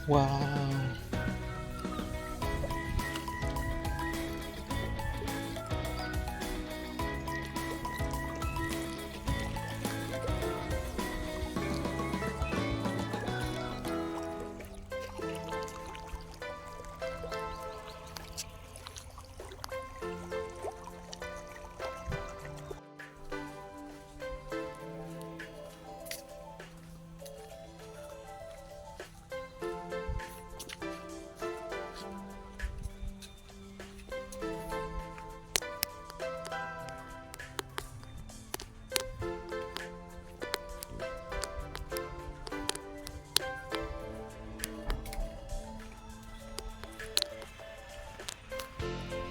Wow.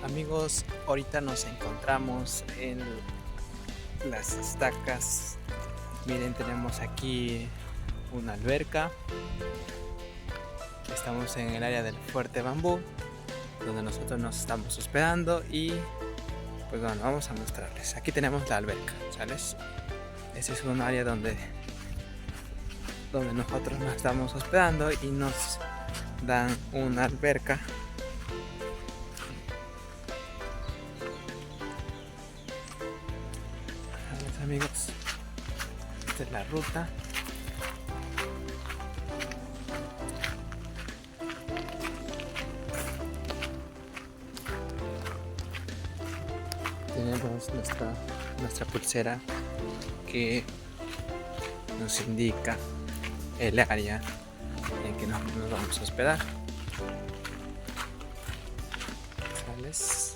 Amigos, ahorita nos encontramos en las estacas. Miren, tenemos aquí una alberca. Estamos en el área del Fuerte Bambú, donde nosotros nos estamos hospedando y pues bueno, vamos a mostrarles. Aquí tenemos la alberca, ¿sales? Ese es un área donde nosotros nos estamos hospedando y nos dan una alberca. Vamos, amigos, esta es la ruta. Tenemos nuestra pulsera que nos indica el área en que nos vamos a hospedar. ¿Sales?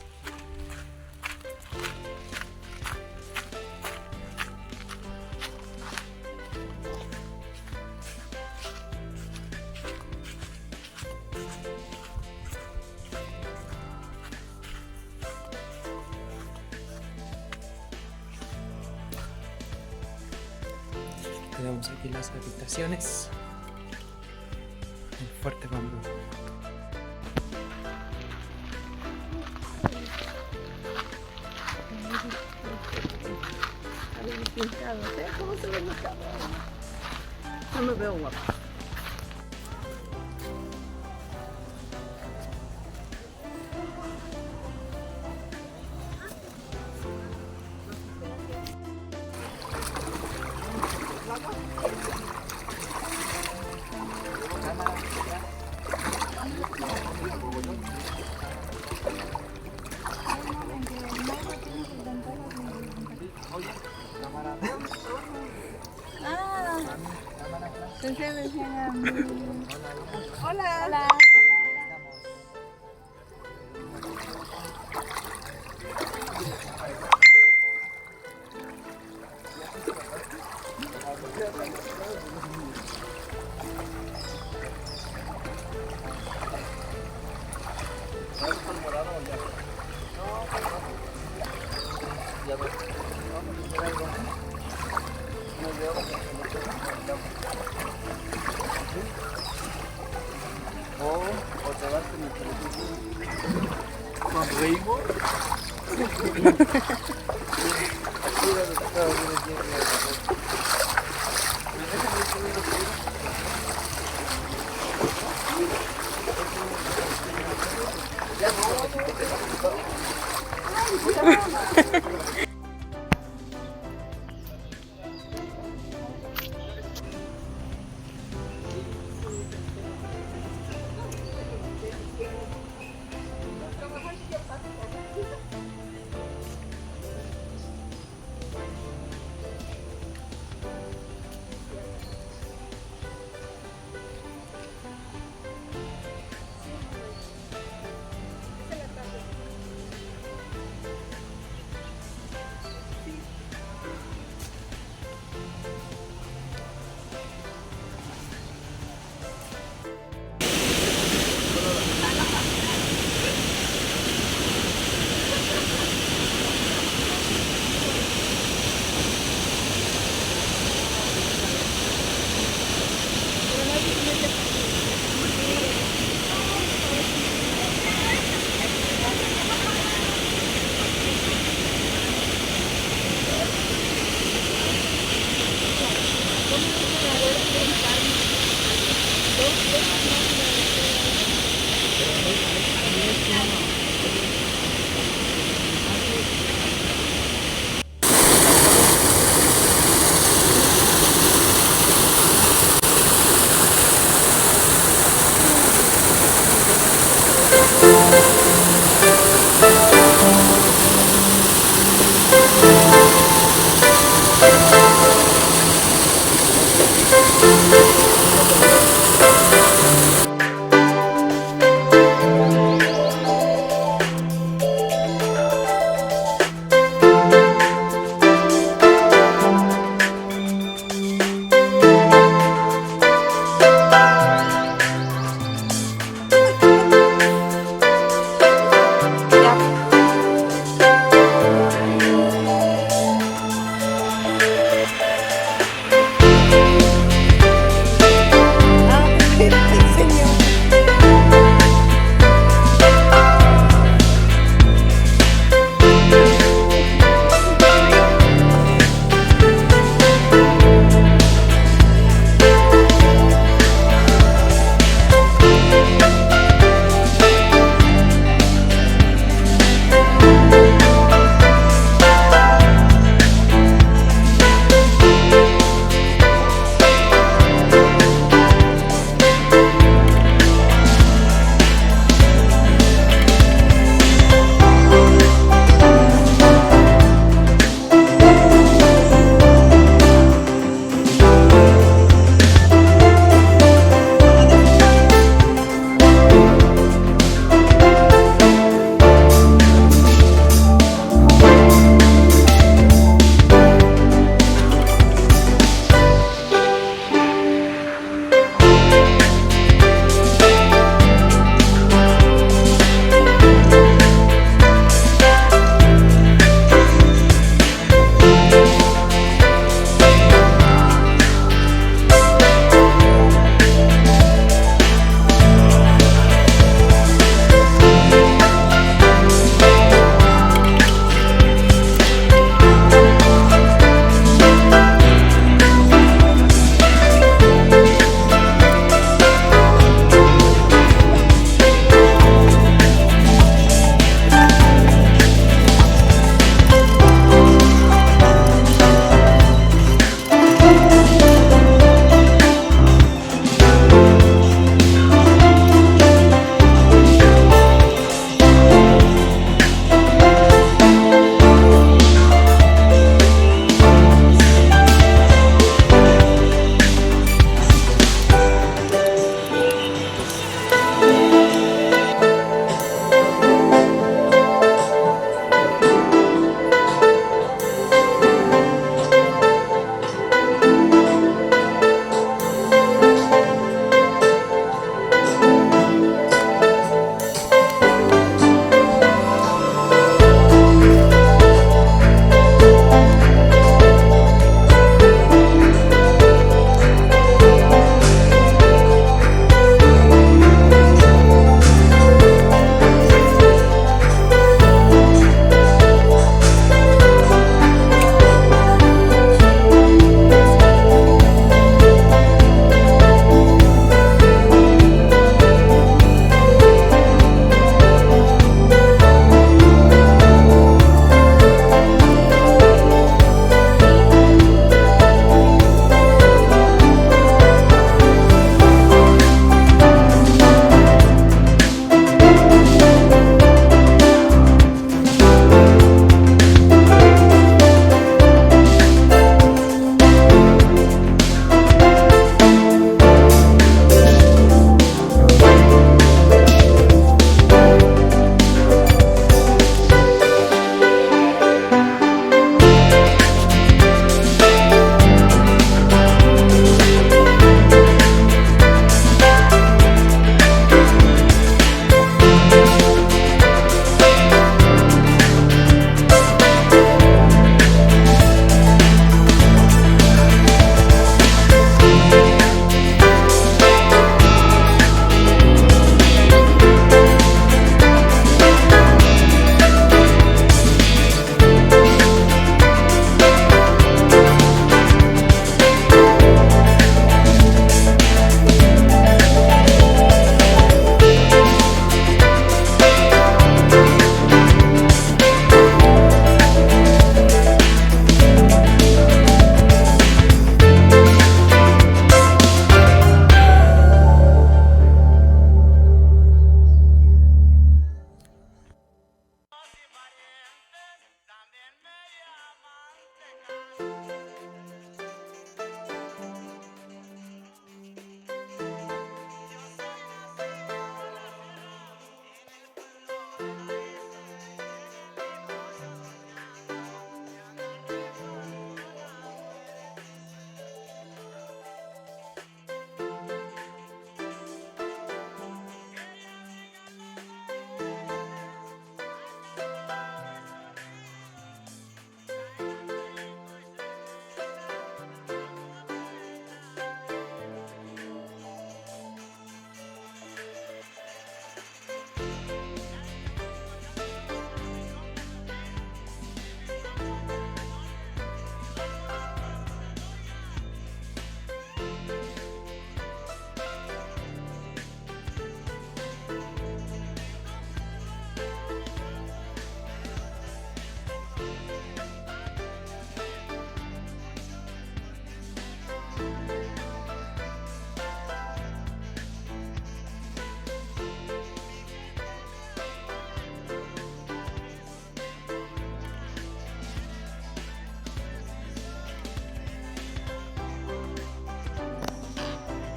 Tenemos aquí las habitaciones. El Fuerte Bambú. ¿Cómo se ve mi cabello? No me veo guapa. Hola. Hola. O te vas en el teléfono con Reibo. Aquí era lo que estaba viendo.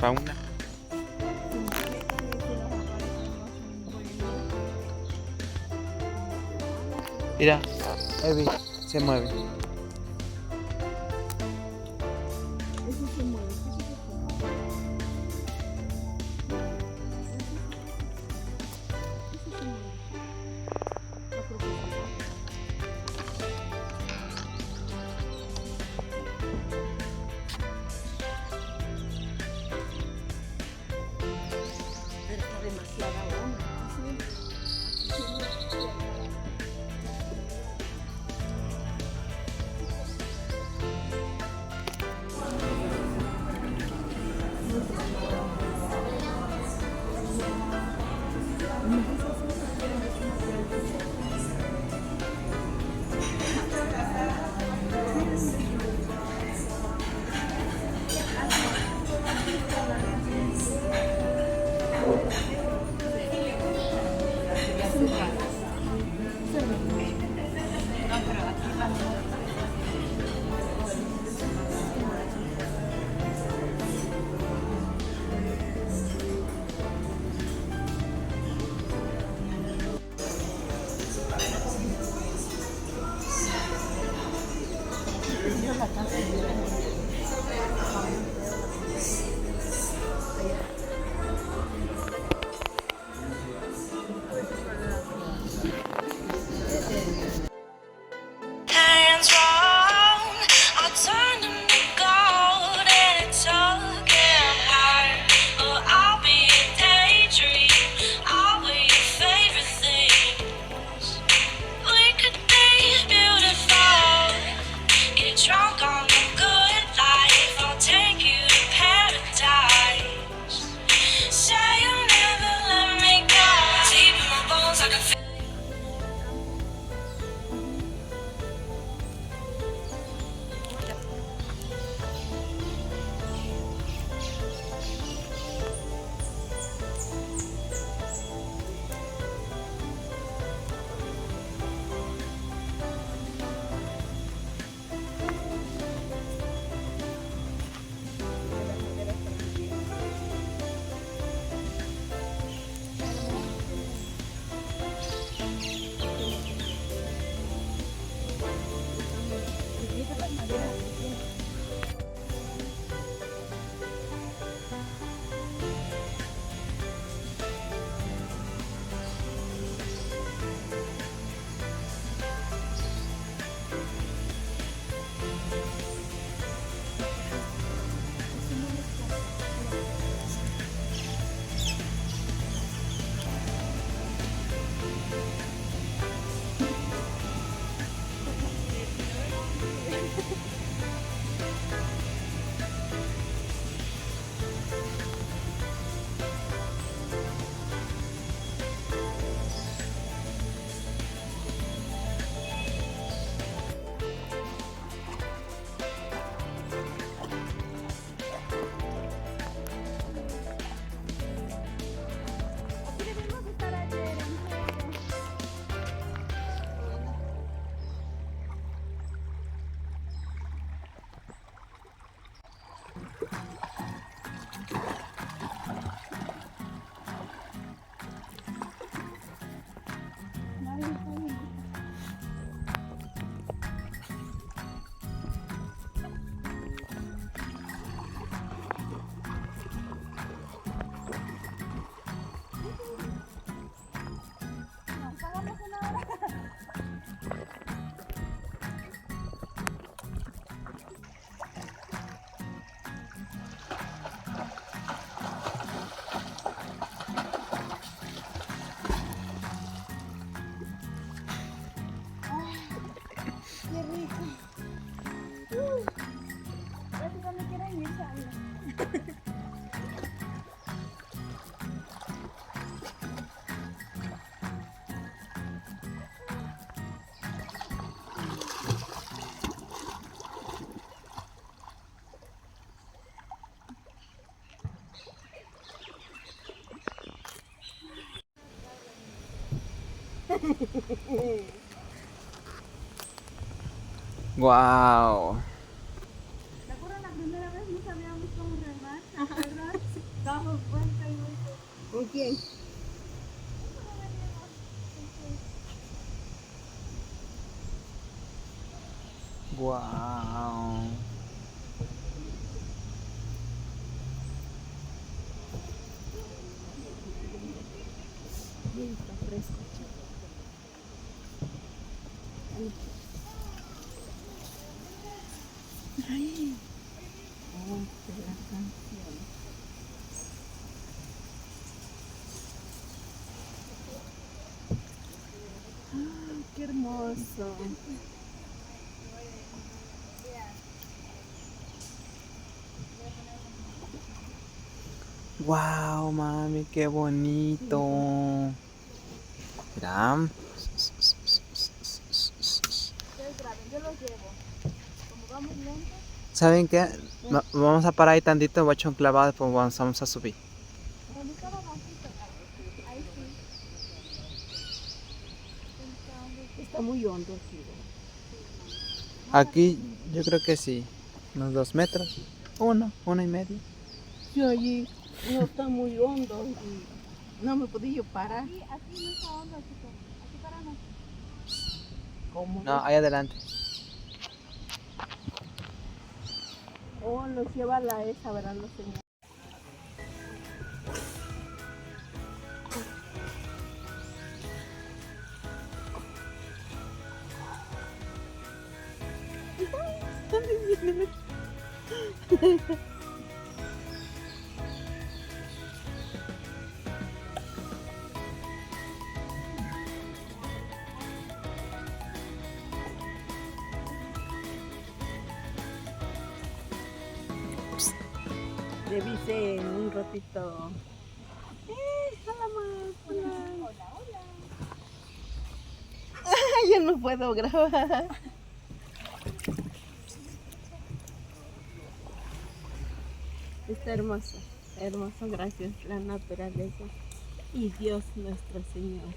fauna. Mira, Evi, se mueve. Eso se mueve, eso se mueve. Eso se mueve. La propulsión. Pero está demasiada onda. Hands wrong, I turn them to gold and it's all getting hard. Oh, I'll be a daydream, I'll be your favorite thing. We could be beautiful, get drunk on the good life. I'll take you to paradise. Say you'll never let me go. Deep in my bones, I can feel. Qué rico. Casi cuando quieran ir, salgan. Wow. ¿Te acuerdas la primera vez no sabíamos cómo remar? ¿Verdad? quién? Wow. Bien, está fresco, chico. Ay. Oh, qué la canción. Ay, qué hermoso. Wow, mami, qué bonito. Mira. Ustedes graben, yo los llevo. Como vamos lentos. ¿Saben qué? Vamos a parar ahí tantito, voy a echar un clavado, después vamos a subir. Donde estaba bajito. Ahí sí. Está muy hondo aquí, ¿verdad? Aquí yo creo que sí, unos 2 metros, 1,5. Sí, allí no está muy hondo y no me podía yo parar. Aquí no está hondo, chico. Aquí paramos. ¿Cómo? No, ahí adelante. Oh, nos lleva la esa, ¿verdad? Los señores. Revise en un ratito. Hola, ma. Hola. Hola. Yo no puedo grabar. Está hermoso, hermoso, gracias, la naturaleza y Dios nuestro Señor.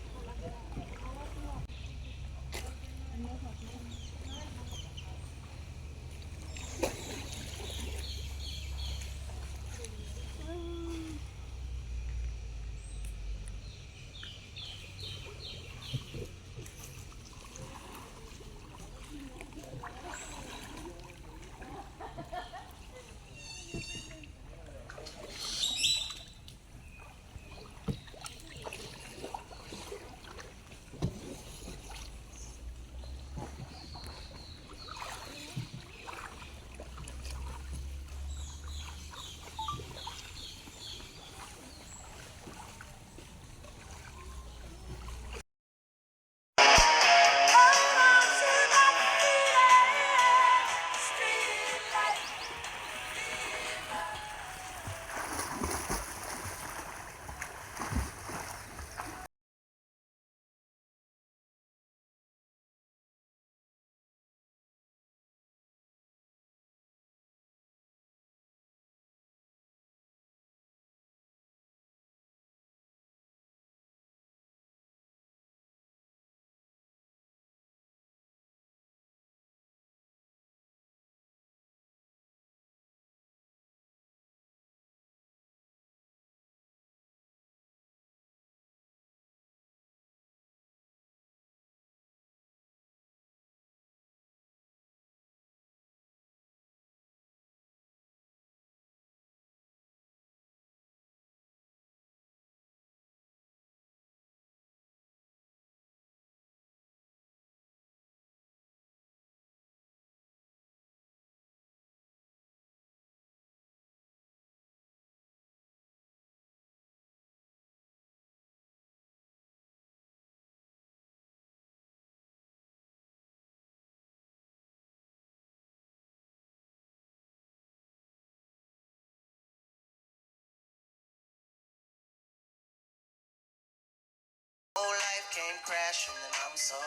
Whole life came crashing and I'm so